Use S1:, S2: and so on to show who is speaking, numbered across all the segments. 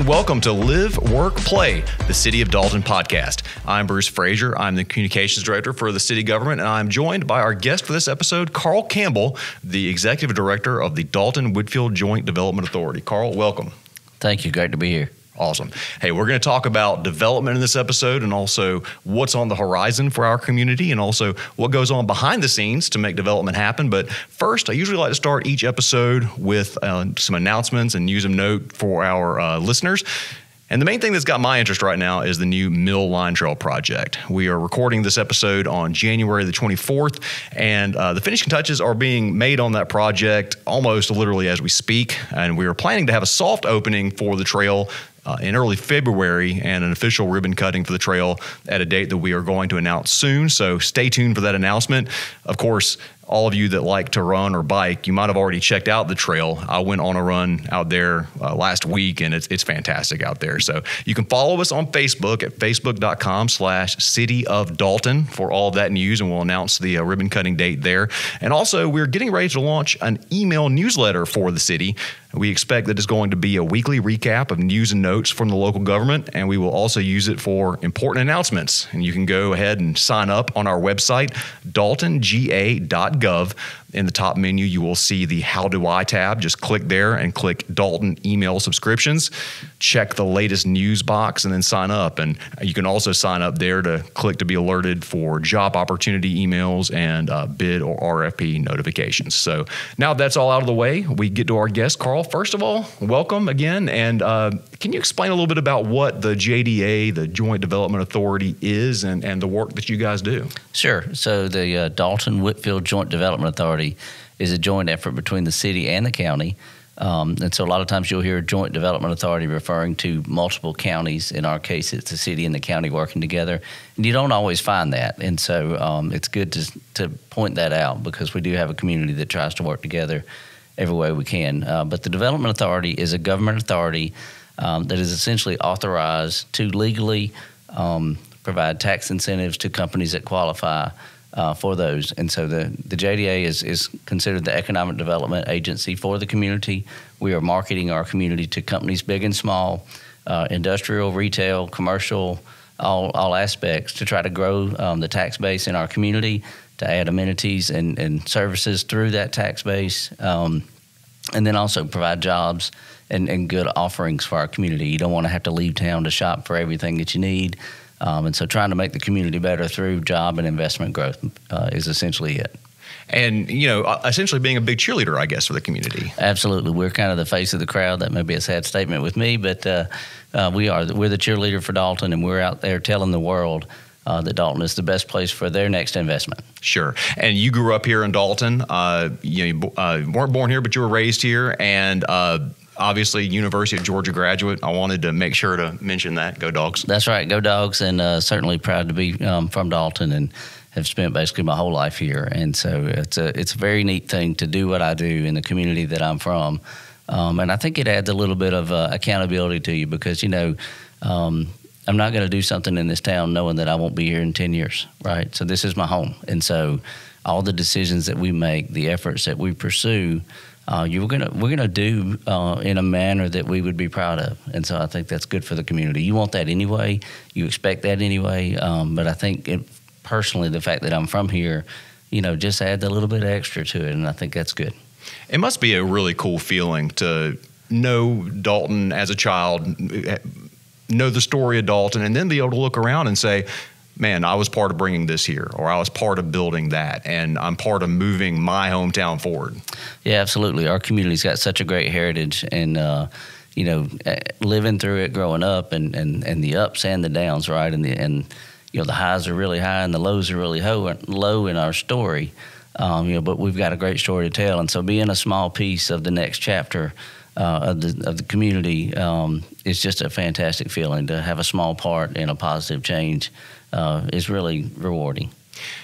S1: and welcome to Live, Work, Play, the City of Dalton podcast. I'm Bruce Frazier. I'm the Communications Director for the City Government, and I'm joined by our guest for this episode, Carl Campbell, the Executive Director of the Dalton-Whitfield Joint Development Authority. Carl, welcome.
S2: Thank you. Great to be here.
S1: Awesome. Hey, we're going to talk about development in this episode and also what's on the horizon for our community and also what goes on behind the scenes to make development happen. But first, I usually like to start each episode with some announcements and news and note for our listeners. And the main thing that's got my interest right now is the new Mill Line Trail project. We are recording this episode on January the 24th, and the finishing touches are being made on that project almost literally as we speak. And we are planning to have a soft opening for the trail in early February and an official ribbon cutting for the trail at a date that we are going to announce soon. So stay tuned for that announcement. Of course, all of you that like to run or bike, you might have already checked out the trail. I went on a run out there last week, and it's fantastic out there. So you can follow us on Facebook at facebook.com/City of Dalton for all of that news, and we'll announce the ribbon cutting date there. And also, we're getting ready to launch an email newsletter for the city. We expect that it's going to be a weekly recap of news and notes from the local government, and we will also use it for important announcements. And you can go ahead and sign up on our website, daltonga.gov. In the top menu, you will see the How Do I tab. Just click there and click Dalton email subscriptions. Check the latest news box and then sign up. And you can also sign up there to click to be alerted for job opportunity emails and bid or RFP notifications. So now that's all out of the way, we get to our guest. Carl, first of all, welcome again. And can you explain a little bit about what the JDA, the Joint Development Authority, is and the work that you guys do?
S2: Sure. So the Dalton-Whitfield Joint Development Authority is a joint effort between the city and the county. And so a lot of times you'll hear Joint Development Authority referring to multiple counties. In our case, it's the city and the county working together. And you don't always find that. And so it's good to point that out because we do have a community that tries to work together every way we can. But the Development Authority is a government authority that is essentially authorized to legally provide tax incentives to companies that qualify for those. And so the JDA is considered the economic development agency for the community. We are marketing our community to companies big and small, industrial, retail, commercial, all aspects to try to grow the tax base in our community, to add amenities and services through that tax base, and then also provide jobs and good offerings for our community. You don't want to have to leave town to shop for everything that you need. And so trying to make the community better through job and investment growth is essentially it.
S1: And, you know, essentially being a big cheerleader, I guess, for the community.
S2: Absolutely. We're kind of the face of the crowd. That may be a sad statement with me, but we're the cheerleader for Dalton, and we're out there telling the world that Dalton is the best place for their next investment.
S1: Sure. And you grew up here in Dalton. You weren't born here, but you were raised here. And obviously, University of Georgia graduate. I wanted to make sure to mention that. Go Dogs.
S2: That's right. Go Dogs. And certainly proud to be from Dalton and have spent basically my whole life here. And so it's a very neat thing to do what I do in the community that I'm from. And I think it adds a little bit of accountability to you because, you know, I'm not going to do something in this town knowing that I won't be here in 10 years, right? So this is my home. And so all the decisions that we make, the efforts that we pursue, we're gonna do in a manner that we would be proud of, and so I think that's good for the community. You want that anyway, you expect that anyway, but I think personally, the fact that I'm from here, you know, just adds a little bit extra to it, and I think that's good.
S1: It must be a really cool feeling to know Dalton as a child, know the story of Dalton, and then be able to look around and say, man, I was part of bringing this here, or I was part of building that, and I'm part of moving my hometown forward. Yeah,
S2: absolutely. Our community's got such a great heritage, and you know, living through it, growing up, and the ups and the downs, right? And you know, the highs are really high and the lows are really low in our story. You know, but we've got a great story to tell, and so being a small piece of the next chapter of the community is just a fantastic feeling. To have a small part in a positive change is really rewarding.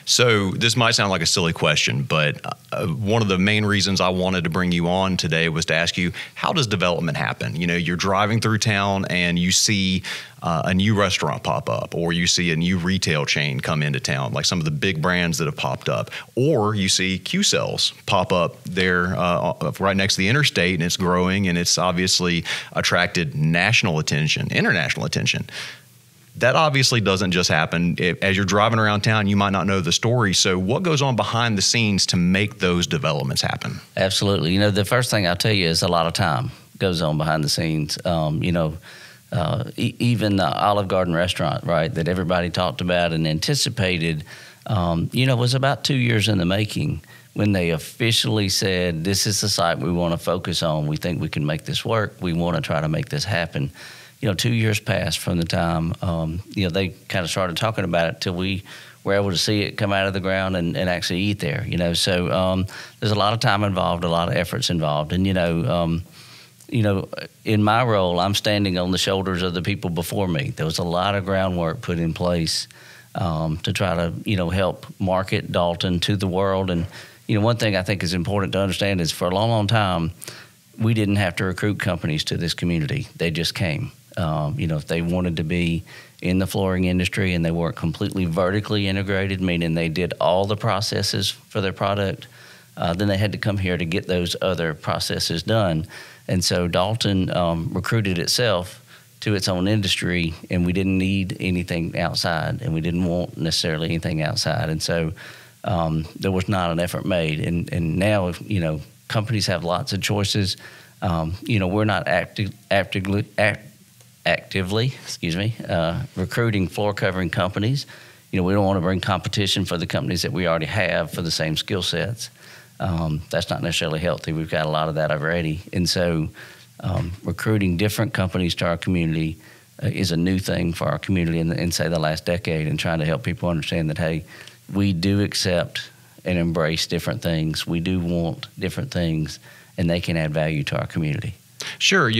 S1: So this might sound like a silly question, but one of the main reasons I wanted to bring you on today was to ask you, how does development happen? You know, you're driving through town and you see a new restaurant pop up, or you see a new retail chain come into town, like some of the big brands that have popped up, or you see Q-Cells pop up there right next to the interstate, and it's growing, and it's obviously attracted national attention, international attention. That obviously doesn't just happen. As you're driving around town, you might not know the story. So what goes on behind the scenes to make those developments happen?
S2: Absolutely. You know, the first thing I'll tell you is a lot of time goes on behind the scenes. Even the Olive Garden restaurant, right, that everybody talked about and anticipated, was about 2 years in the making when they officially said, this is the site we want to focus on. We think we can make this work. We want to try to make this happen. 2 years passed from the time, they kind of started talking about it till we were able to see it come out of the ground and actually eat there, So there's a lot of time involved, a lot of efforts involved. And, in my role, I'm standing on the shoulders of the people before me. There was a lot of groundwork put in place to try to, help market Dalton to the world. And, one thing I think is important to understand is for a long, long time, we didn't have to recruit companies to this community. They just came. If they wanted to be in the flooring industry and they weren't completely vertically integrated, meaning they did all the processes for their product, then they had to come here to get those other processes done. And so Dalton recruited itself to its own industry, and we didn't need anything outside, and we didn't want necessarily anything outside. And so there was not an effort made. And now, companies have lots of choices. We're not actively recruiting floor covering companies. We don't want to bring competition for the companies that we already have for the same skill sets. That's not necessarily healthy. We've got a lot of that already. And so recruiting different companies to our community is a new thing for our community in, say, the last decade, and trying to help people understand that, hey, we do accept and embrace different things. We do want different things, and they can add value to our community.
S1: Sure.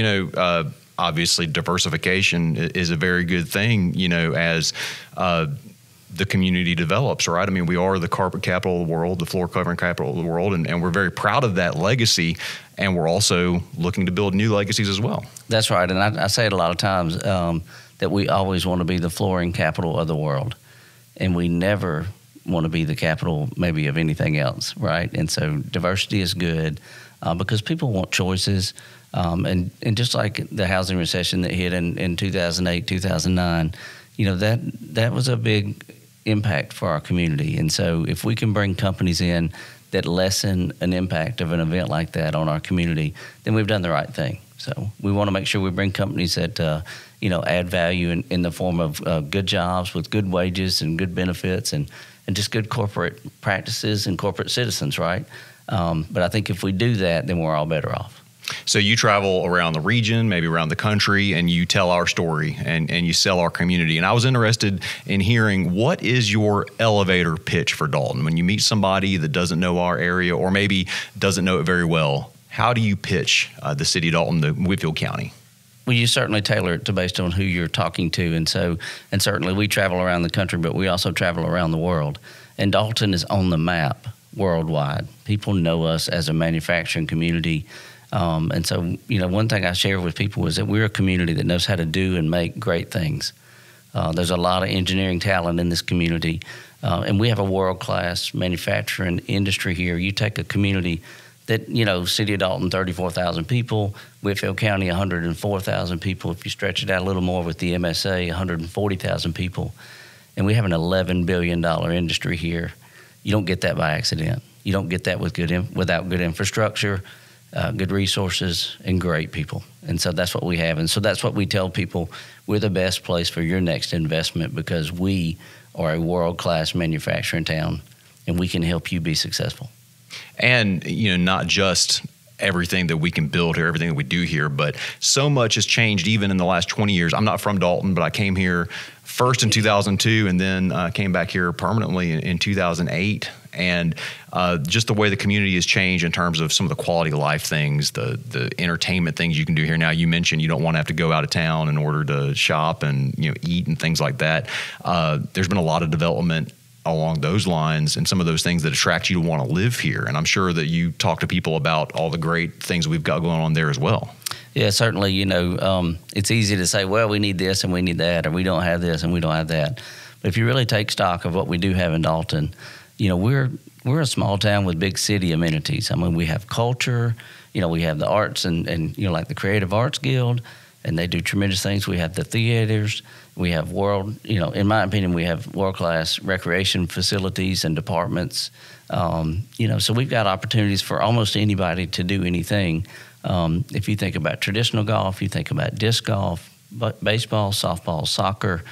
S1: Obviously diversification is a very good thing, as the community develops, right? I mean, we are the carpet capital of the world, the floor covering capital of the world, and we're very proud of that legacy, and we're also looking to build new legacies as well.
S2: That's right, and I say it a lot of times that we always want to be the flooring capital of the world, and we never want to be the capital maybe of anything else, right? And so diversity is good because people want choices. And just like the housing recession that hit in 2008, 2009, that was a big impact for our community. And so if we can bring companies in that lessen an impact of an event like that on our community, then we've done the right thing. So we want to make sure we bring companies that, add value in the form of good jobs with good wages and good benefits and just good corporate practices and corporate citizens, right? But I think if we do that, then we're all better off.
S1: So you travel around the region, maybe around the country, and you tell our story and you sell our community. And I was interested in hearing, what is your elevator pitch for Dalton? When you meet somebody that doesn't know our area or maybe doesn't know it very well, how do you pitch the city of Dalton, the Whitfield County?
S2: Well, you certainly tailor it based on who you're talking to. And certainly we travel around the country, but we also travel around the world. And Dalton is on the map worldwide. People know us as a manufacturing community. And so, one thing I share with people is that we're a community that knows how to do and make great things. There's a lot of engineering talent in this community, and we have a world-class manufacturing industry here. You take a community that, City of Dalton, 34,000 people, Whitfield County, 104,000 people. If you stretch it out a little more with the MSA, 140,000 people. And we have an $11 billion industry here. You don't get that by accident. You don't get that without good infrastructure, good resources, and great people. And so that's what we have. And so that's what we tell people. We're the best place for your next investment because we are a world-class manufacturing town, and we can help you be successful.
S1: And, not just everything that we can build here, everything that we do here, but so much has changed even in the last 20 years. I'm not from Dalton, but I came here first in 2002 and then came back here permanently in 2008. And just the way the community has changed in terms of some of the quality of life things, the entertainment things you can do here. Now, you mentioned you don't want to have to go out of town in order to shop and eat and things like that. There's been a lot of development along those lines and some of those things that attract you to want to live here. And I'm sure that you talk to people about all the great things we've got going on there as well.
S2: Yeah, certainly. It's easy to say, well, we need this and we need that, or we don't have this and we don't have that. But if you really take stock of what we do have in Dalton, we're a small town with big city amenities. I mean, we have culture, we have the arts and like the Creative Arts Guild, and they do tremendous things. We have the theaters. We have in my opinion, we have world-class recreation facilities and departments. So we've got opportunities for almost anybody to do anything. If you think about traditional golf, you think about disc golf, baseball, softball, soccer,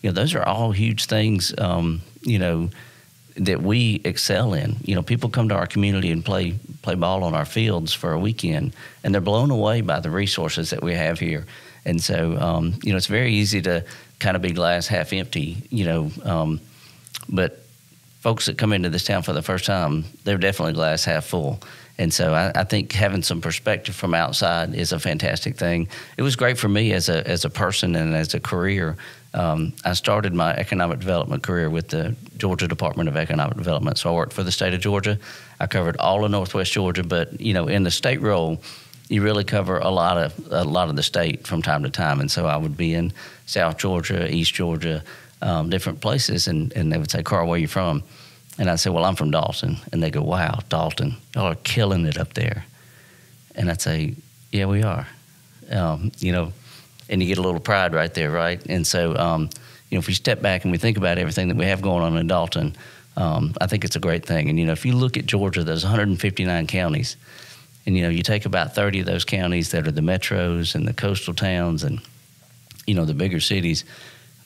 S2: those are all huge things, that we excel in. People come to our community and play ball on our fields for a weekend, and they're blown away by the resources that we have here. And so, it's very easy to kind of be glass half empty, but folks that come into this town for the first time, they're definitely glass half full. And so I think having some perspective from outside is a fantastic thing. It was great for me as a person and as a career. I started my economic development career with the Georgia Department of Economic Development. So I worked for the state of Georgia. I covered all of Northwest Georgia, but in the state role, you really cover a lot of the state from time to time. And so I would be in South Georgia, East Georgia, different places, and they would say, "Carl, where are you from?" And I'd say, "Well, I'm from Dalton." And they go, "Wow, Dalton, y'all are killing it up there." And I'd say, "Yeah, we are." And you get a little pride right there, right? And so, if we step back and we think about everything that we have going on in Dalton, I think it's a great thing. And, if you look at Georgia, there's 159 counties. And, you take about 30 of those counties that are the metros and the coastal towns and, the bigger cities,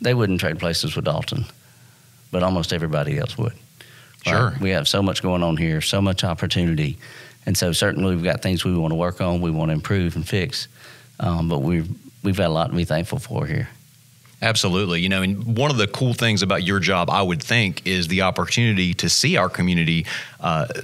S2: they wouldn't trade places with Dalton, but almost everybody else would.
S1: Sure.
S2: Right? We have so much going on here, so much opportunity. And so certainly we've got things we want to work on, we want to improve and fix. But we've got a lot to be thankful for here.
S1: Absolutely. And one of the cool things about your job, I would think, is the opportunity to see our community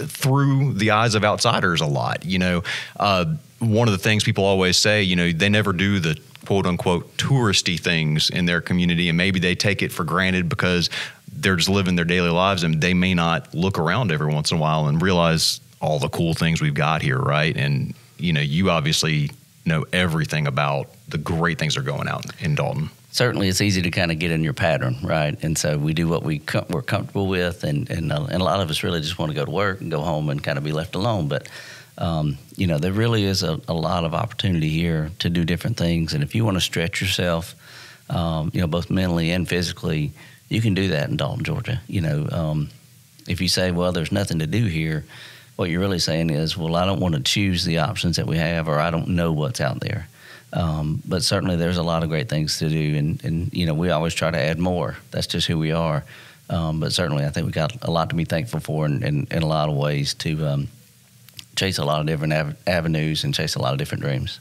S1: through the eyes of outsiders a lot. One of the things people always say, they never do the quote unquote touristy things in their community, and maybe they take it for granted because they're just living their daily lives, and they may not look around every once in a while and realize all the cool things we've got here, right? And, you obviously know everything about the great things that are going out in Dalton.
S2: Certainly, it's easy to kind of get in your pattern, right? And so we do what we're comfortable with, and a lot of us really just want to go to work and go home and kind of be left alone. But there really is a lot of opportunity here to do different things, and if you want to stretch yourself, both mentally and physically, you can do that in Dalton, Georgia. If you say, well, there's nothing to do here, what you're really saying is, well, I don't want to choose the options that we have, or I don't know what's out there. But certainly there's a lot of great things to do, and we always try to add more. That's just who we are. But certainly I think we got a lot to be thankful for in a lot of ways to chase a lot of different avenues and chase a lot of different dreams.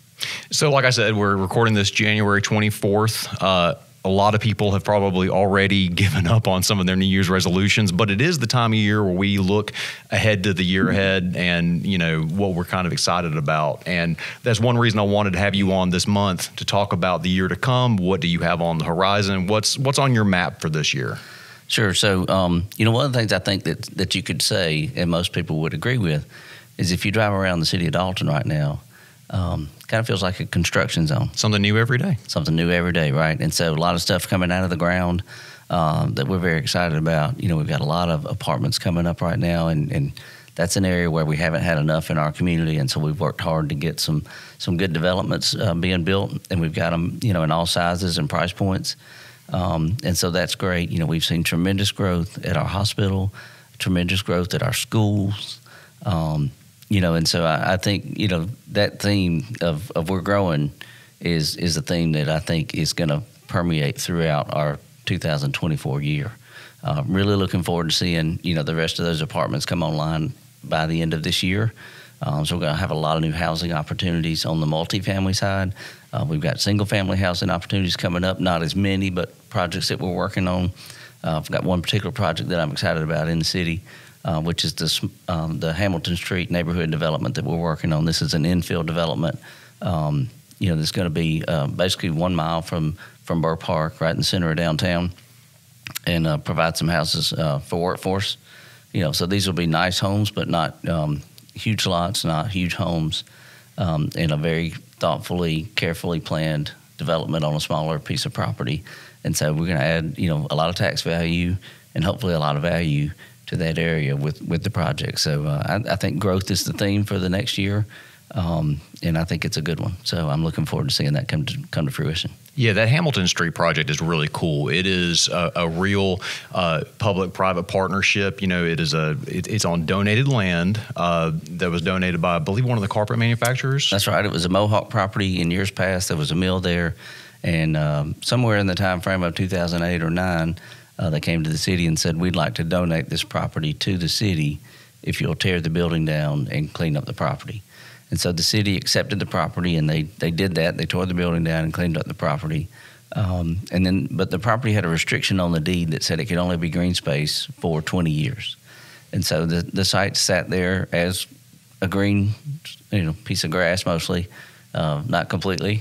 S1: So like I said, we're recording this January 24th. A lot of people have probably already given up on some of their New Year's resolutions, but it is the time of year where we look ahead to the year ahead and, what we're kind of excited about. And that's one reason I wanted to have you on this month to talk about the year to come. What do you have on the horizon? What's on your map for this year?
S2: Sure. So, one of the things I think that you could say, and most people would agree with, is if you drive around the city of Dalton right now, kind of feels like a construction zone.
S1: Something new every day.
S2: Something new every day, right? And so a lot of stuff coming out of the ground that we're very excited about. We've got a lot of apartments coming up right now, and that's an area where we haven't had enough in our community, and so we've worked hard to get some good developments being built, and we've got them, in all sizes and price points. And so that's great. We've seen tremendous growth at our hospital, tremendous growth at our schools. And so I think, that theme of we're growing is a theme that I think is going to permeate throughout our 2024 year. Really looking forward to seeing, the rest of those apartments come online by the end of this year. So we're going to have a lot of new housing opportunities on the multifamily side. We've got single-family housing opportunities coming up, not as many, but projects that we're working on. I've got one particular project that I'm excited about in the city, which is the Hamilton Street neighborhood development that we're working on. This is an infill development. That's going to be basically 1 mile from Burr Park, right in the center of downtown. and provide some houses for workforce. So these will be nice homes, but not huge lots, not huge homes, in a very thoughtfully, carefully planned development on a smaller piece of property. And so we're going to add, a lot of tax value and hopefully a lot of value to that area with the project. So I think growth is the theme for the next year, and I think it's a good one. So I'm looking forward to seeing that come to fruition.
S1: Yeah, that Hamilton Street project is really cool. It is a real public-private partnership. It's on donated land that was donated by, I believe, one of the carpet manufacturers.
S2: That's right. It was a Mohawk property in years past. There was a mill there, and somewhere in the time frame of 2008 or 9, they came to the city and said, we'd like to donate this property to the city if you'll tear the building down and clean up the property. And so the city accepted the property, and they did that. They tore the building down and cleaned up the property. But the property had a restriction on the deed that said it could only be green space for 20 years. And so the site sat there as a green, piece of grass mostly, not completely,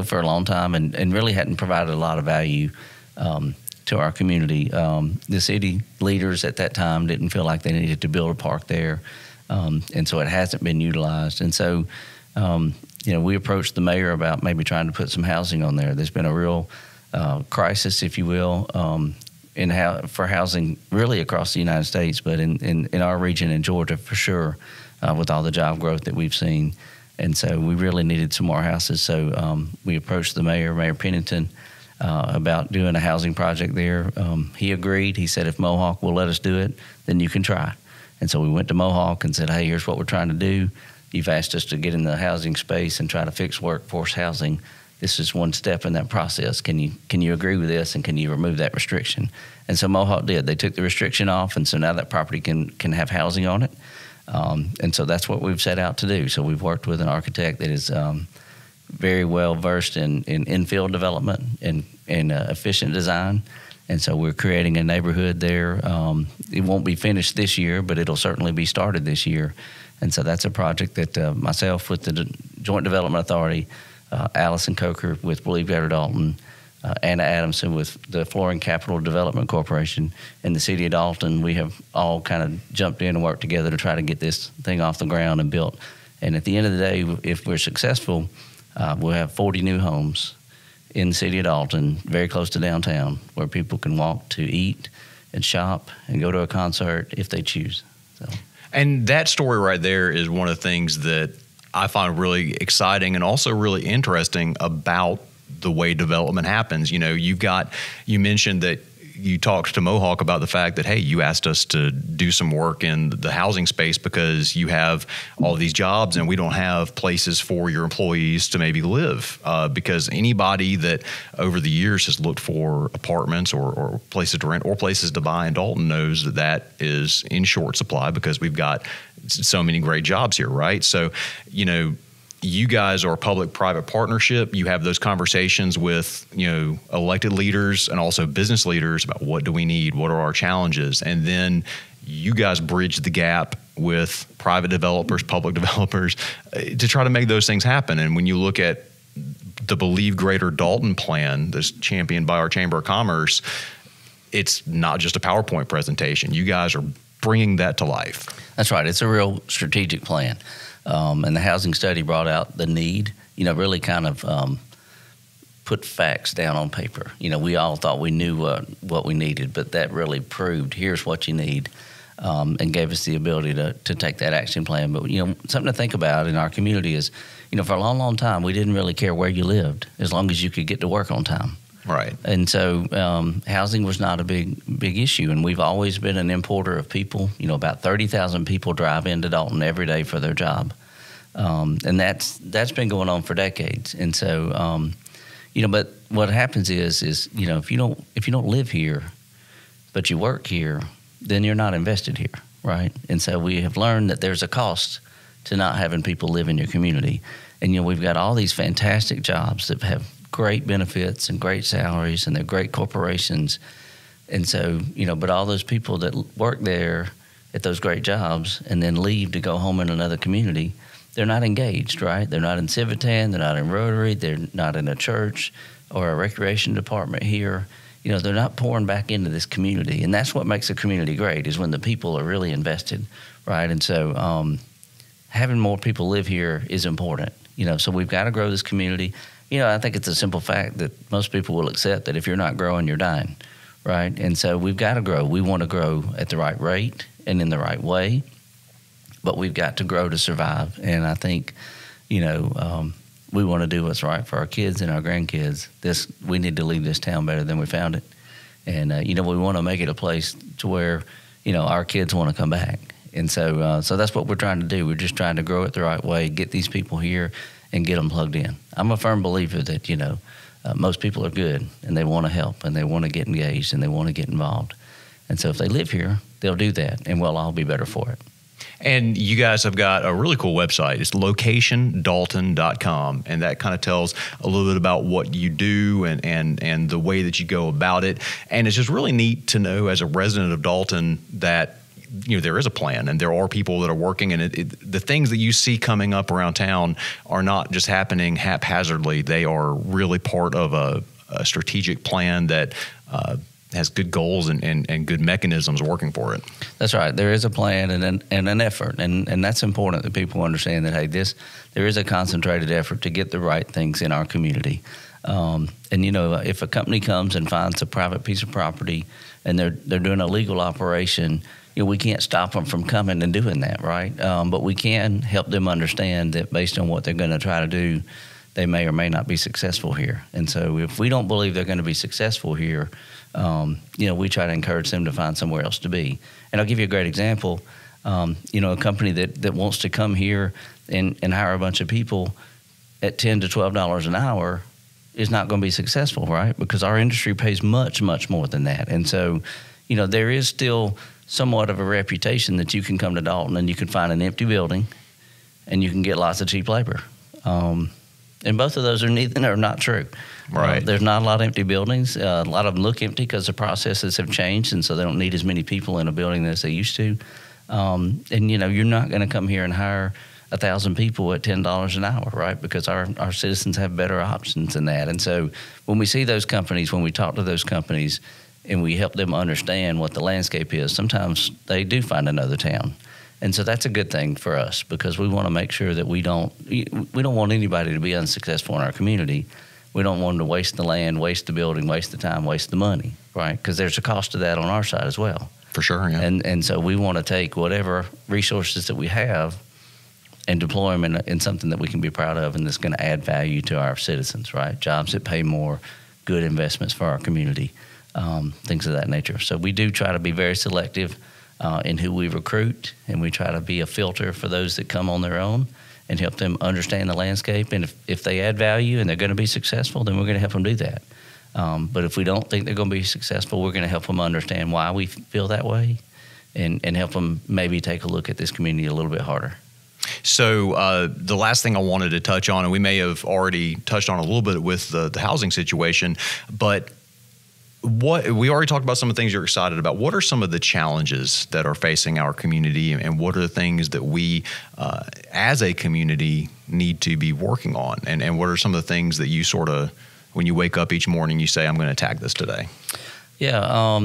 S2: for a long time, and really hadn't provided a lot of value to our community. The city leaders at that time didn't feel like they needed to build a park there. And so it hasn't been utilized. And so, we approached the mayor about maybe trying to put some housing on there. There's been a real crisis, if you will, for housing really across the United States, but in our region in Georgia for sure, with all the job growth that we've seen. And so we really needed some more houses. So we approached the mayor, Mayor Pennington, about doing a housing project there. He agreed. He said, if Mohawk will let us do it, then you can try. And so we went to Mohawk and said, hey, here's what we're trying to do. You've asked us to get in the housing space and try to fix workforce housing. This is one step in that process. Can you agree with this, and can you remove that restriction? And so Mohawk did. They took the restriction off, and so now that property can have housing on it. And so that's what we've set out to do. So we've worked with an architect that is very well versed in infill development and efficient design. And so we're creating a neighborhood there. It won't be finished this year, but it'll certainly be started this year. And so that's a project that myself with the Joint Development Authority, Allison Coker with Believe Greater Dalton, Anna Adamson with the Flooring Capital Development Corporation, and the City of Dalton, we have all kind of jumped in and worked together to try to get this thing off the ground and built. And at the end of the day, if we're successful, we'll have 40 new homes in the City of Dalton, very close to downtown, where people can walk to eat and shop and go to a concert if they choose. So.
S1: And that story right there is one of the things that I find really exciting and also really interesting about the way development happens. You mentioned that you talked to Mohawk about the fact that, hey, you asked us to do some work in the housing space because you have all these jobs and we don't have places for your employees to maybe live. Because anybody that over the years has looked for apartments or places to rent or places to buy in Dalton knows that is in short supply because we've got so many great jobs here, right? So, you guys are a public-private partnership. You have those conversations with, elected leaders and also business leaders about what do we need, what are our challenges, and then you guys bridge the gap with private developers, public developers, to try to make those things happen. And when you look at the Believe Greater Dalton plan that's championed by our Chamber of Commerce, it's not just a PowerPoint presentation. You guys are bringing that to life.
S2: That's right. It's a real strategic plan. And the housing study brought out the need, really kind of put facts down on paper. We all thought we knew what we needed, but that really proved here's what you need, and gave us the ability to take that action plan. But, something to think about in our community is, for a long, long time, we didn't really care where you lived as long as you could get to work on time.
S1: Right.
S2: And so housing was not a big issue, and we've always been an importer of people. About 30,000 people drive into Dalton every day for their job, and that's been going on for decades. And so, but what happens is if you don't live here, but you work here, then you're not invested here, right? And so we have learned that there's a cost to not having people live in your community, and we've got all these fantastic jobs that have great benefits and great salaries, and they're great corporations. And so, but all those people that work there at those great jobs and then leave to go home in another community, they're not engaged, right? They're not in Civitan, they're not in Rotary, they're not in a church or a recreation department here. they're not pouring back into this community. And that's what makes a community great, is when the people are really invested, right? And so having more people live here is important, so we've got to grow this community. I think it's a simple fact that most people will accept that if you're not growing, you're dying, right? And so we've got to grow. We want to grow at the right rate and in the right way, but we've got to grow to survive. And I think, we want to do what's right for our kids and our grandkids. We need to leave this town better than we found it. And, we want to make it a place to where, our kids want to come back. And so that's what we're trying to do. We're just trying to grow it the right way, get these people here and get them plugged in. I'm a firm believer that, most people are good and they want to help and they want to get engaged and they want to get involved. And so if they live here, they'll do that and we'll all be better for it.
S1: And you guys have got a really cool website. It's locationdalton.com, and that kind of tells a little bit about what you do and the way that you go about it. And it's just really neat to know, as a resident of Dalton, that there is a plan and there are people that are working, and the things that you see coming up around town are not just happening haphazardly. They are really part of a strategic plan that has good goals and good mechanisms working for it.
S2: That's right. There is a plan and an effort, and that's important that people understand that, hey, there is a concentrated effort to get the right things in our community. And if a company comes and finds a private piece of property and they're doing a legal operation, we can't stop them from coming and doing that, right? But we can help them understand that based on what they're going to try to do, they may or may not be successful here. And so if we don't believe they're going to be successful here, we try to encourage them to find somewhere else to be. And I'll give you a great example. A company that wants to come here and hire a bunch of people at $10 to $12 an hour is not going to be successful, right? Because our industry pays much, much more than that. And so, there is still somewhat of a reputation that you can come to Dalton and you can find an empty building and you can get lots of cheap labor. And both of those are not true.
S1: Right.
S2: There's not a lot of empty buildings. A lot of them look empty because the processes have changed, and so they don't need as many people in a building as they used to. And you're not going to come here and hire 1,000 people at $10 an hour, right? Because our citizens have better options than that. And so when we see those companies, when we talk to those companies, and we help them understand what the landscape is, sometimes they do find another town. And so that's a good thing for us, because we want to make sure that we don't want anybody to be unsuccessful in our community. We don't want them to waste the land, waste the building, waste the time, waste the money, right? Because there's a cost to that on our side as well.
S1: For sure, yeah.
S2: And so we want to take whatever resources that we have and deploy them in something that we can be proud of and that's going to add value to our citizens, right? Jobs that pay more, good investments for our community, things of that nature. So we do try to be very selective in who we recruit, and we try to be a filter for those that come on their own and help them understand the landscape. And if they add value and they're going to be successful, then we're going to help them do that. But if we don't think they're going to be successful, we're going to help them understand why we feel that way and help them maybe take a look at this community a little bit harder.
S1: So the last thing I wanted to touch on, and we may have already touched on a little bit with the housing situation, but we already talked about some of the things you're excited about. What are some of the challenges that are facing our community, and what are the things that we, as a community, need to be working on? And what are some of the things that you sort of, when you wake up each morning, you say, I'm going to attack this today?
S2: Yeah,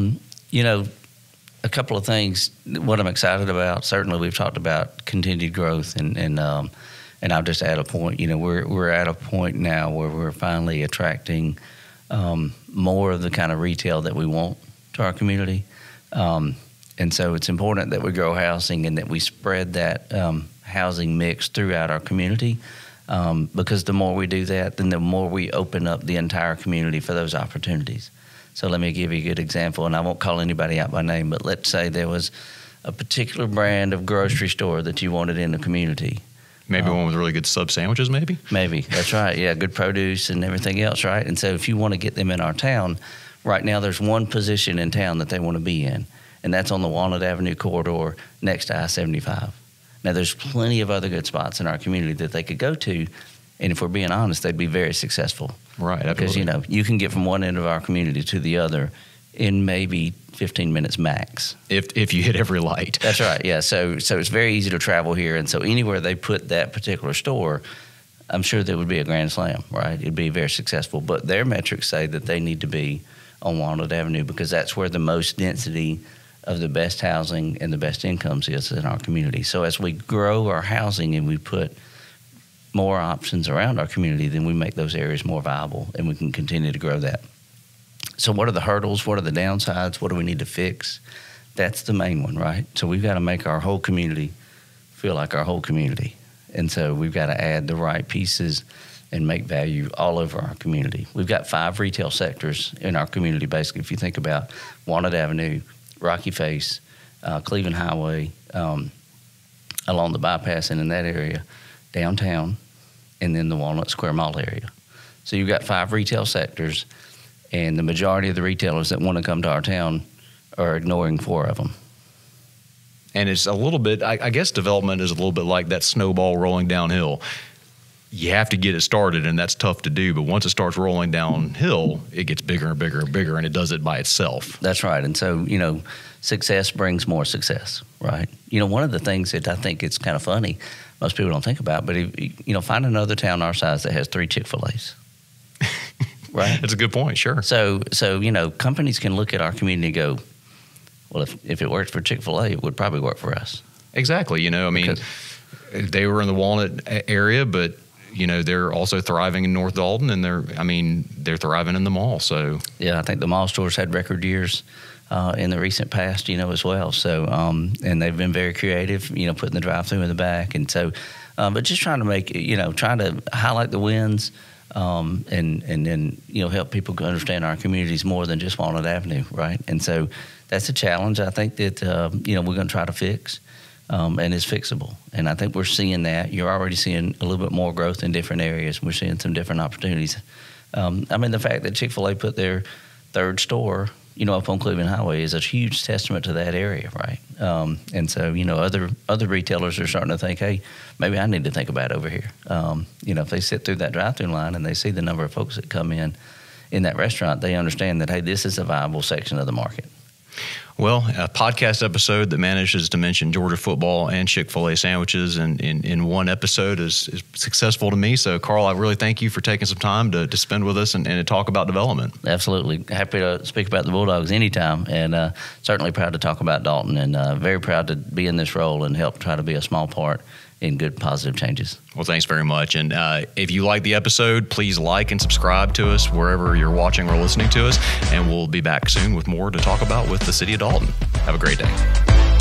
S2: a couple of things. What I'm excited about, certainly we've talked about continued growth, and I'll just add a point. We're at a point now where we're finally attracting more of the kind of retail that we want to our community. And so it's important that we grow housing and that we spread that housing mix throughout our community, because the more we do that, then the more we open up the entire community for those opportunities. So let me give you a good example, and I won't call anybody out by name, but let's say there was a particular brand of grocery store that you wanted in the community.
S1: Maybe one with really good sub sandwiches, maybe? Maybe,
S2: that's right. Yeah, good produce and everything else, right? And so if you want to get them in our town, right now there's one position in town that they want to be in, and that's on the Walnut Avenue corridor next to I-75. Now, there's plenty of other good spots in our community that they could go to, and if we're being honest, they'd be very successful.
S1: Right,
S2: absolutely. Because, you can get from one end of our community to the other in maybe 15 minutes max.
S1: If you hit every light.
S2: That's right, yeah. So it's very easy to travel here, and so anywhere they put that particular store, I'm sure that would be a grand slam, right? It'd be very successful. But their metrics say that they need to be on Walnut Avenue because that's where the most density of the best housing and the best incomes is in our community. So as we grow our housing and we put more options around our community, then we make those areas more viable and we can continue to grow that. So what are the hurdles? What are the downsides? What do we need to fix? That's the main one, right? So we've got to make our whole community feel like our whole community. And so we've got to add the right pieces and make value all over our community. We've got 5 retail sectors in our community, basically, if you think about Walnut Avenue, Rocky Face, Cleveland Highway, along the bypass and in that area, downtown, and then the Walnut Square Mall area. So you've got 5 retail sectors, and the majority of the retailers that want to come to our town are ignoring 4 of them.
S1: And it's a little bit, I guess development is a little bit like that snowball rolling downhill. You have to get it started, and that's tough to do. But once it starts rolling downhill, it gets bigger and bigger and bigger, and it does it by itself.
S2: That's right. And so, success brings more success, right? One of the things that I think it's kind of funny, most people don't think about, but, find another town our size that has 3 Chick-fil-A's. Right?
S1: That's a good point, sure.
S2: So companies can look at our community and go, well, if it worked for Chick-fil-A, it would probably work for us.
S1: Exactly. They were in the Walnut area, but, they're also thriving in North Dalton, and they're thriving in the mall. So
S2: yeah, I think the mall stores had record years in the recent past, as well. So, and they've been very creative, putting the drive-through in the back. And so, but just trying to make, trying to highlight the wins, and then, help people understand our communities more than just Walnut Avenue, right? And so that's a challenge I think that, we're going to try to fix, and it's fixable. And I think we're seeing that. You're already seeing a little bit more growth in different areas. We're seeing some different opportunities. The fact that Chick-fil-A put their 3rd store, up on Cleveland Highway is a huge testament to that area, right? And so, other retailers are starting to think, hey, maybe I need to think about it over here. If they sit through that drive-through line and they see the number of folks that come in that restaurant, they understand that, hey, this is a viable section of the market.
S1: Well, a podcast episode that manages to mention Georgia football and Chick-fil-A sandwiches in one episode is successful to me. So, Carl, I really thank you for taking some time to spend with us and to talk about development.
S2: Absolutely. Happy to speak about the Bulldogs anytime, and certainly proud to talk about Dalton, and very proud to be in this role and help try to be a small part in good, positive changes.
S1: Well, thanks very much. And if you like the episode, please like and subscribe to us wherever you're watching or listening to us. And we'll be back soon with more to talk about with the City of Dalton. Have a great day.